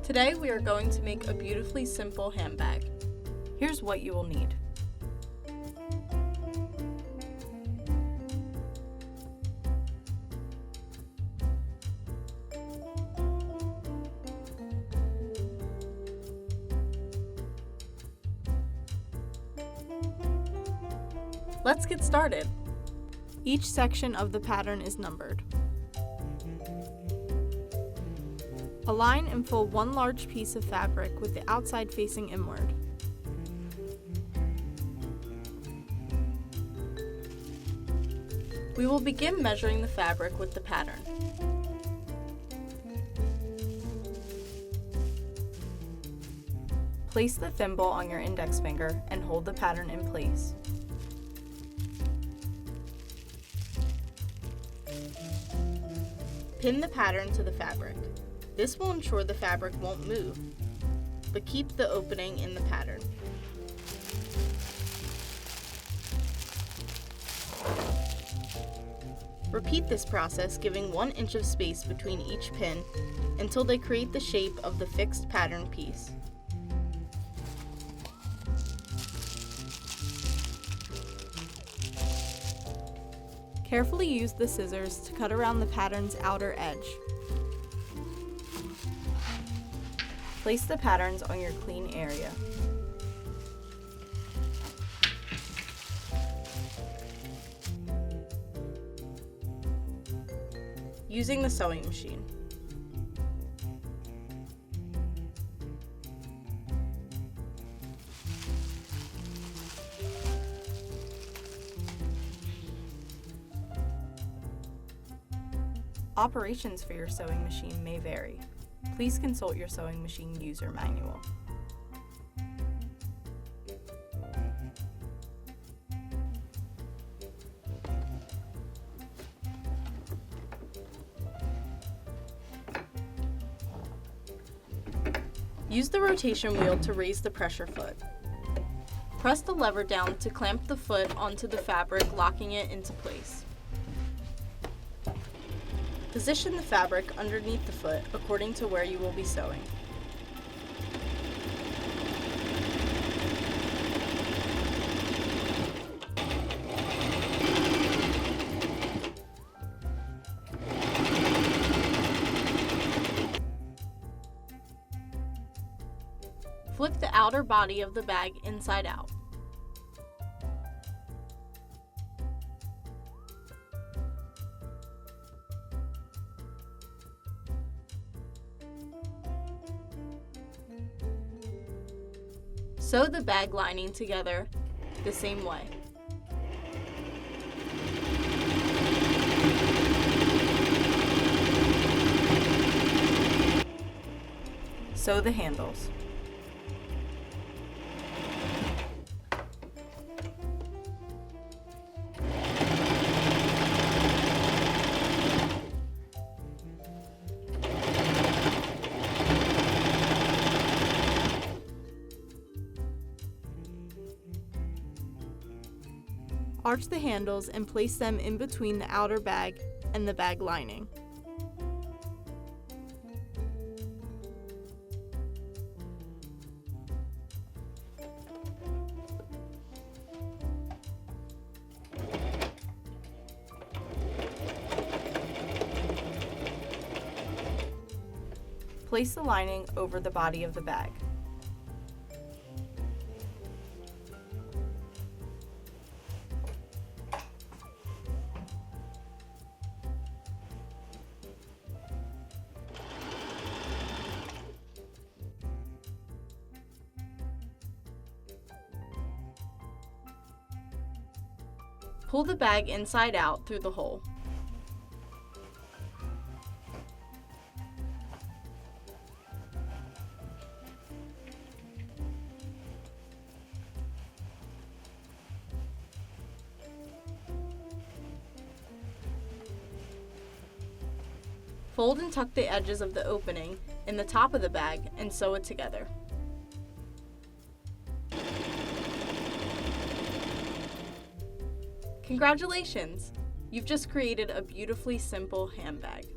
Today we are going to make a beautifully simple handbag. Here's what you will need. Let's get started. Each section of the pattern is numbered. Align and fold one large piece of fabric with the outside facing inward. We will begin measuring the fabric with the pattern. Place the thimble on your index finger and hold the pattern in place. Pin the pattern to the fabric. This will ensure the fabric won't move, but keep the opening in the pattern. Repeat this process, giving 1 inch of space between each pin until they create the shape of the fixed pattern piece. Carefully use the scissors to cut around the pattern's outer edge. Place the patterns on your clean area. Using the sewing machine. Operations for your sewing machine may vary. Please consult your sewing machine user manual. Use the rotation wheel to raise the pressure foot. Press the lever down to clamp the foot onto the fabric, locking it into place. Position the fabric underneath the foot according to where you will be sewing. Flip the outer body of the bag inside out. Sew the bag lining together the same way. Sew the handles. Arch the handles and place them in between the outer bag and the bag lining. Place the lining over the body of the bag. Pull the bag inside out through the hole. Fold and tuck the edges of the opening in the top of the bag and sew it together. Congratulations! You've just created a beautifully simple handbag.